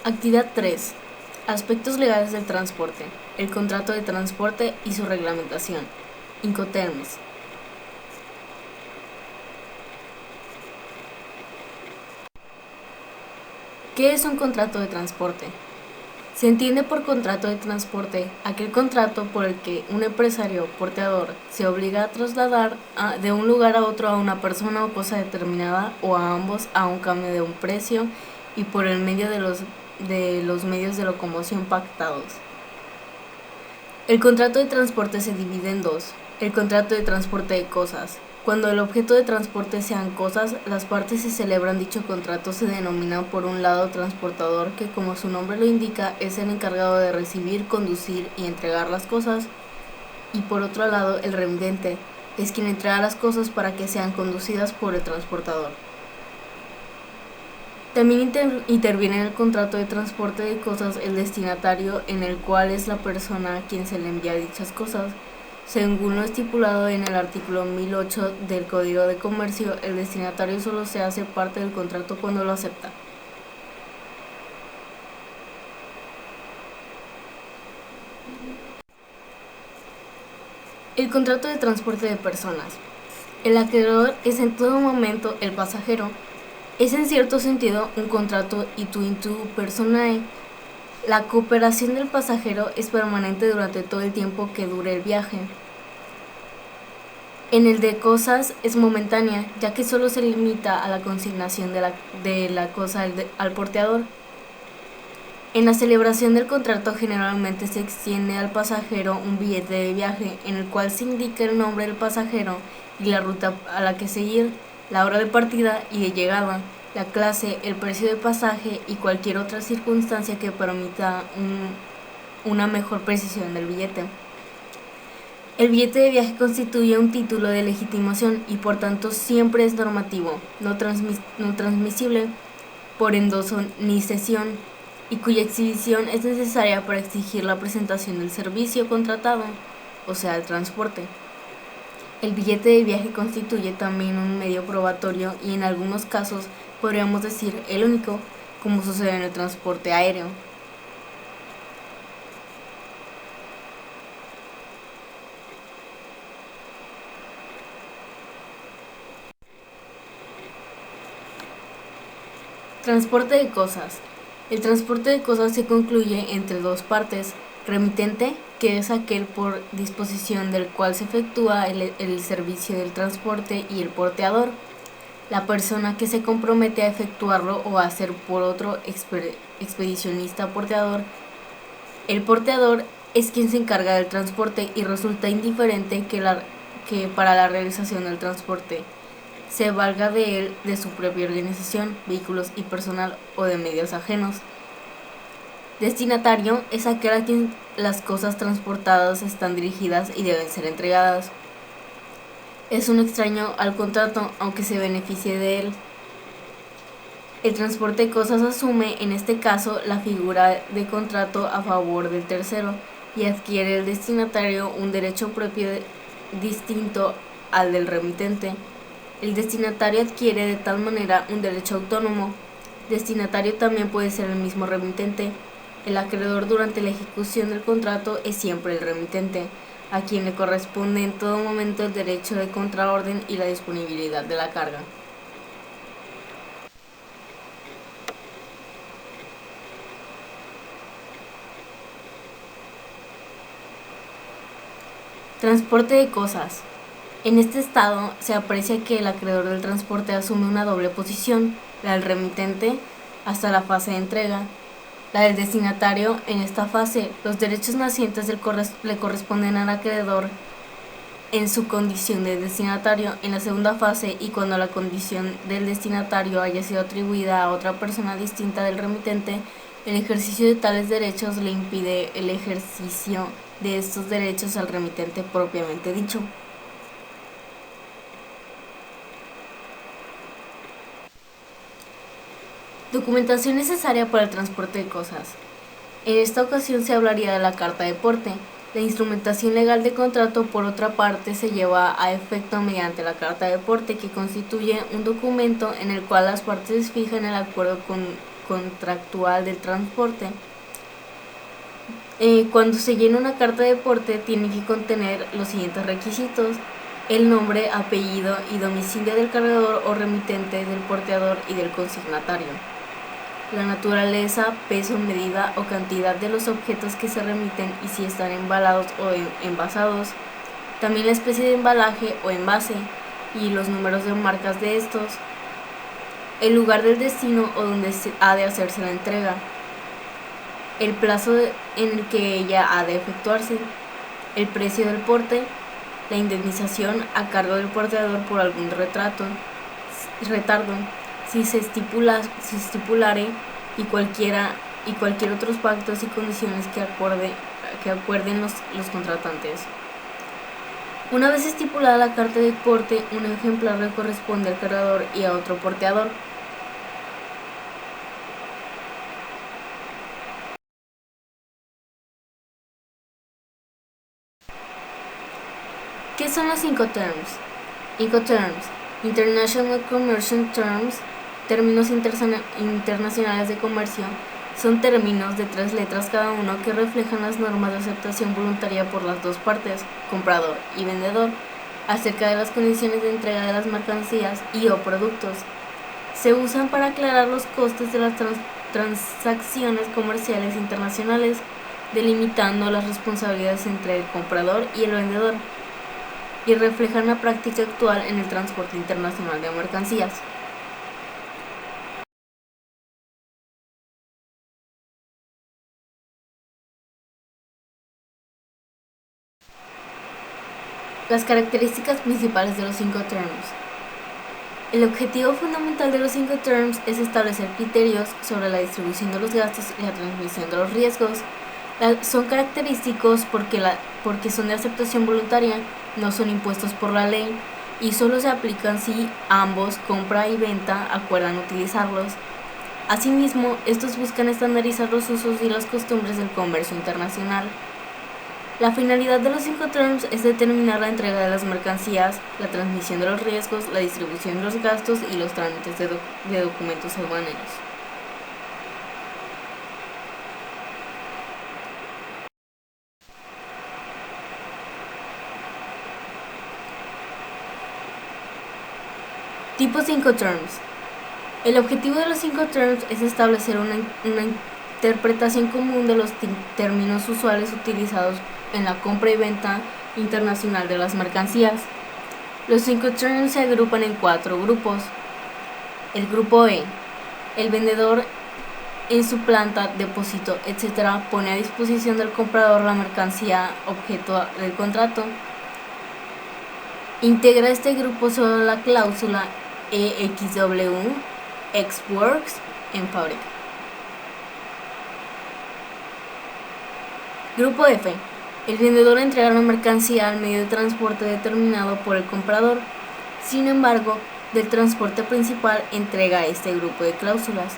Actividad 3. Aspectos legales del transporte. El contrato de transporte y su reglamentación. Incoterms. ¿Qué es un contrato de transporte? Se entiende por contrato de transporte aquel contrato por el que un empresario porteador se obliga a trasladar de un lugar a otro a una persona o cosa determinada o a ambos a un cambio de un precio y por el medio de los medios de locomoción pactados. El contrato de transporte se divide en dos. El contrato de transporte de cosas. Cuando el objeto de transporte sean cosas, las partes que celebran dicho contrato se denominan por un lado transportador, que como su nombre lo indica es el encargado de recibir, conducir y entregar las cosas, y por otro lado el remitente, es quien entrega las cosas para que sean conducidas por el transportador. También interviene en el contrato de transporte de cosas el destinatario, en el cual es la persona a quien se le envía dichas cosas. Según lo estipulado en el artículo 1008 del Código de Comercio, el destinatario solo se hace parte del contrato cuando lo acepta. El contrato de transporte de personas. El acreedor es en todo momento el pasajero. Es en cierto sentido un contrato ito personae. La cooperación del pasajero es permanente durante todo el tiempo que dure el viaje. En el de cosas es momentánea, ya que solo se limita a la consignación de la cosa al porteador. En la celebración del contrato generalmente se extiende al pasajero un billete de viaje en el cual se indica el nombre del pasajero y la ruta a la que seguir, la hora de partida y de llegada, la clase, el precio de pasaje y cualquier otra circunstancia que permita una mejor precisión del billete. El billete de viaje constituye un título de legitimación y por tanto siempre es normativo, no transmisible por endoso ni cesión, y cuya exhibición es necesaria para exigir la presentación del servicio contratado, o sea, el transporte. El billete de viaje constituye también un medio probatorio y en algunos casos podríamos decir el único, como sucede en el transporte aéreo. Transporte de cosas. El transporte de cosas se concluye entre dos partes: remitente, que es aquel por disposición del cual se efectúa el servicio del transporte, y el porteador, la persona que se compromete a efectuarlo o a ser por otro expedicionista porteador. El porteador es quien se encarga del transporte y resulta indiferente que para la realización del transporte se valga de él, de su propia organización, vehículos y personal o de medios ajenos. Destinatario es aquel a quien las cosas transportadas están dirigidas y deben ser entregadas. Es un extraño al contrato, aunque se beneficie de él. El transporte de cosas asume, en este caso, la figura de contrato a favor del tercero y adquiere el destinatario un derecho propio distinto al del remitente. El destinatario adquiere de tal manera un derecho autónomo. Destinatario también puede ser el mismo remitente. El acreedor durante la ejecución del contrato es siempre el remitente, a quien le corresponde en todo momento el derecho de contraorden y la disponibilidad de la carga. Transporte de cosas. En este estado se aprecia que el acreedor del transporte asume una doble posición, la del remitente hasta la fase de entrega, la del destinatario. En esta fase, los derechos nacientes le corresponden al acreedor en su condición de destinatario. En la segunda fase, y cuando la condición del destinatario haya sido atribuida a otra persona distinta del remitente, el ejercicio de tales derechos le impide el ejercicio de estos derechos al remitente propiamente dicho. Documentación necesaria para el transporte de cosas. En esta ocasión se hablaría de la carta de porte. La instrumentación legal de contrato, por otra parte, se lleva a efecto mediante la carta de porte, que constituye un documento en el cual las partes fijan el acuerdo contractual del transporte. Cuando se llena una carta de porte tiene que contener los siguientes requisitos: el nombre, apellido y domicilio del cargador o remitente, del porteador y del consignatario, la naturaleza, peso, medida o cantidad de los objetos que se remiten y si están embalados o envasados, también la especie de embalaje o envase y los números de marcas de estos, el lugar del destino o donde ha de hacerse la entrega, el plazo en el que ella ha de efectuarse, el precio del porte, la indemnización a cargo del porteador por algún retardo, si se estipulare, y cualquier otros pactos y condiciones que acuerden los contratantes. Una vez estipulada la carta de porte, un ejemplar le corresponde al cargador y a otro porteador. ¿Qué son los Incoterms? Incoterms, International Commercial Terms, términos internacionales de comercio, son términos de 3 letras cada uno que reflejan las normas de aceptación voluntaria por las dos partes, comprador y vendedor, acerca de las condiciones de entrega de las mercancías y o productos. Se usan para aclarar los costes de las transacciones comerciales internacionales, delimitando las responsabilidades entre el comprador y el vendedor, y reflejan la práctica actual en el transporte internacional de mercancías. Las características principales de los Incoterms. El objetivo fundamental de los Incoterms es establecer criterios sobre la distribución de los gastos y la transmisión de los riesgos. Son característicos porque son de aceptación voluntaria, no son impuestos por la ley y solo se aplican si ambos, compra y venta, acuerdan utilizarlos. Asimismo, estos buscan estandarizar los usos y las costumbres del comercio internacional. La finalidad de los Incoterms es determinar la entrega de las mercancías, la transmisión de los riesgos, la distribución de los gastos y los trámites de documentos aduaneros. Tipos de Incoterms. El objetivo de los Incoterms es establecer una interpretación común de los términos usuales utilizados en la compra y venta internacional de las mercancías. Los Incoterms se agrupan en 4 grupos. El grupo E. El vendedor en su planta, depósito, etc. pone a disposición del comprador la mercancía objeto del contrato. Integra este grupo solo la cláusula EXW, Ex-Works, en fábrica. Grupo F. El vendedor entrega la mercancía al medio de transporte determinado por el comprador. Sin embargo, del transporte principal entrega este grupo de cláusulas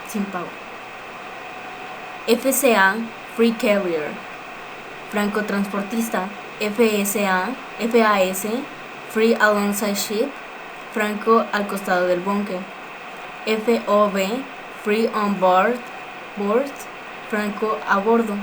sin pago. FCA, Free Carrier. Francotransportista. FAS, Free Alongside Ship, franco al costado del buque. FOB, Free on Board, franco a bordo.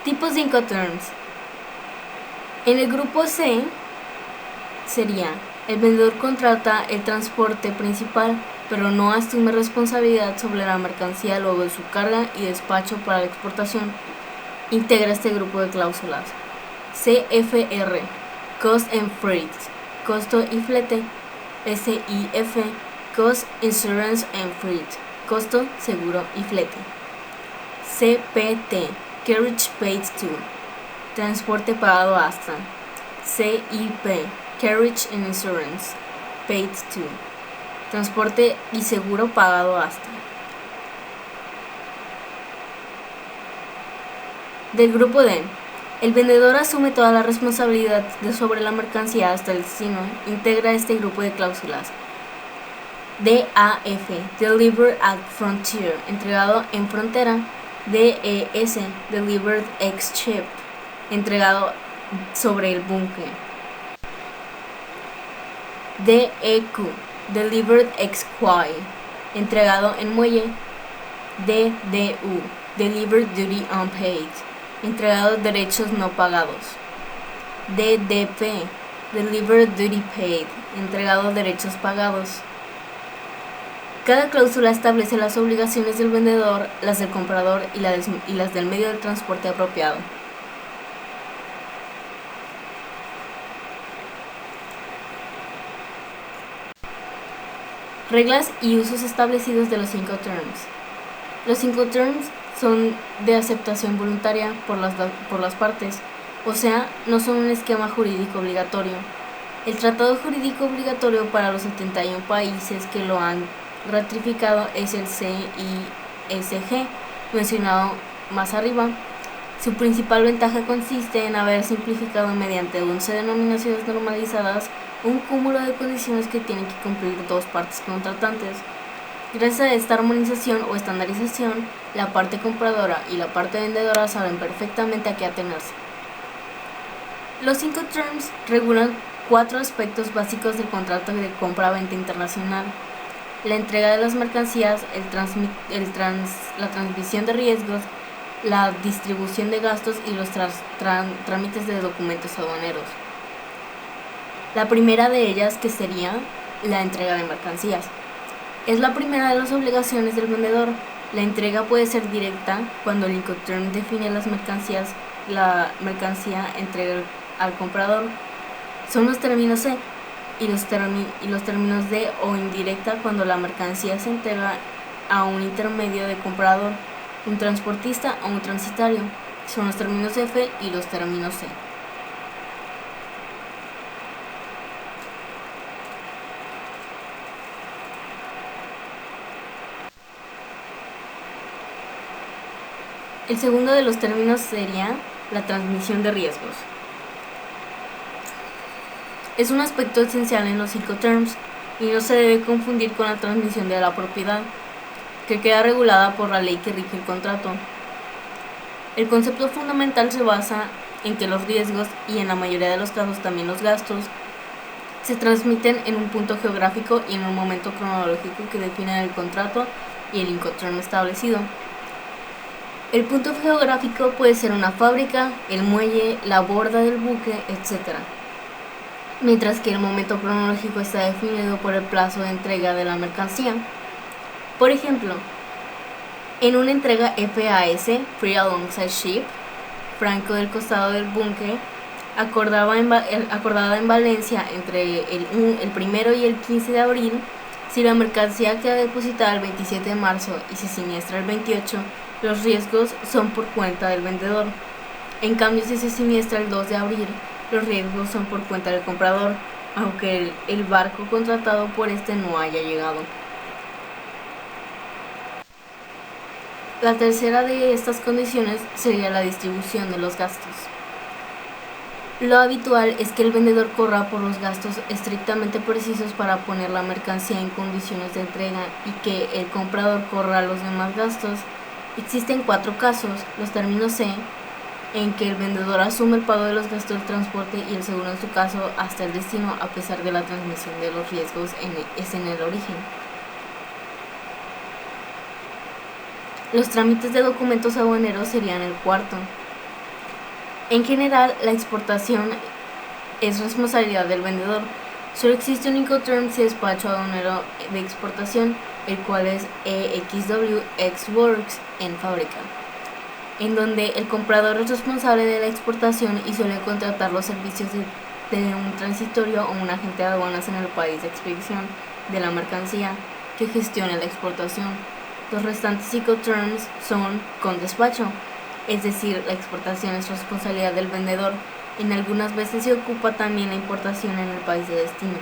Tipos de Incoterms. En el grupo C sería: el vendedor contrata el transporte principal, pero no asume responsabilidad sobre la mercancía luego de su carga y despacho para la exportación. Integra este grupo de cláusulas. CFR, Cost and Freight, costo y flete. SIF, Cost, Insurance and Freight, costo, seguro y flete. CPT, Carriage Paid to, transporte pagado hasta. CIP, Carriage and Insurance Paid to, transporte y seguro pagado hasta. Del grupo D. El vendedor asume toda la responsabilidad sobre la mercancía hasta el destino. Integra este grupo de cláusulas. DAF, Delivered at Frontier, entregado en frontera. DES, Delivered ex-ship, entregado sobre el buque. DEQ, Delivered ex quay, entregado en muelle. DDU, Delivered Duty Unpaid, entregado derechos no pagados. DDP, Delivered Duty Paid, entregado derechos pagados. Cada cláusula establece las obligaciones del vendedor, las del comprador y las del medio de transporte apropiado. Reglas y usos establecidos de los 5 terms. Los 5 terms son de aceptación voluntaria por las partes, o sea, no son un esquema jurídico obligatorio. El tratado jurídico obligatorio para los 71 países que lo han ratificado es el CISG, mencionado más arriba. Su principal ventaja consiste en haber simplificado mediante 11 denominaciones normalizadas un cúmulo de condiciones que tienen que cumplir dos partes contratantes. Gracias a esta armonización o estandarización, la parte compradora y la parte vendedora saben perfectamente a qué atenerse. Los 5 terms regulan 4 aspectos básicos del contrato de compra-venta internacional: la entrega de las mercancías, la transmisión de riesgos, la distribución de gastos y los trámites de documentos aduaneros. La primera de ellas, que sería la entrega de mercancías, es la primera de las obligaciones del vendedor. La entrega puede ser directa cuando el Incoterm define las mercancías, la mercancía entrega al comprador. Son los términos C y los términos D, o indirecta cuando la mercancía se entrega a un intermedio de comprador, un transportista o un transitario. Son los términos F y los términos C. El segundo de los términos sería la transmisión de riesgos. Es un aspecto esencial en los 5 terms y no se debe confundir con la transmisión de la propiedad, que queda regulada por la ley que rige el contrato. El concepto fundamental se basa en que los riesgos, y en la mayoría de los casos también los gastos, se transmiten en un punto geográfico y en un momento cronológico que definen el contrato y el Incoterm establecido. El punto geográfico puede ser una fábrica, el muelle, la borda del buque, etc. Mientras que el momento cronológico está definido por el plazo de entrega de la mercancía. Por ejemplo, en una entrega FAS, Free Alongside Ship, franco del costado del buque, acordada en Valencia entre el 1 y el 15 de abril, si la mercancía queda depositada el 27 de marzo y se siniestra el 28, los riesgos son por cuenta del vendedor. En cambio, si se siniestra el 2 de abril, los riesgos son por cuenta del comprador, aunque el barco contratado por este no haya llegado. La tercera de estas condiciones sería la distribución de los gastos. Lo habitual es que el vendedor corra por los gastos estrictamente precisos para poner la mercancía en condiciones de entrega y que el comprador corra los demás gastos. Existen 4 casos: los términos C, en que el vendedor asume el pago de los gastos del transporte y el seguro en su caso hasta el destino, a pesar de la transmisión de los riesgos en el origen. Los trámites de documentos aduaneros serían el cuarto. En general, la exportación es responsabilidad del vendedor. Solo existe un Incoterm si despacho aduanero de exportación, el cual es EXW Ex Works en fábrica, en donde el comprador es responsable de la exportación y suele contratar los servicios de un transitorio o un agente de aduanas en el país de expedición de la mercancía que gestione la exportación. Los restantes 5 terms son con despacho, es decir, la exportación es responsabilidad del vendedor. En algunas veces se ocupa también la importación en el país de destino.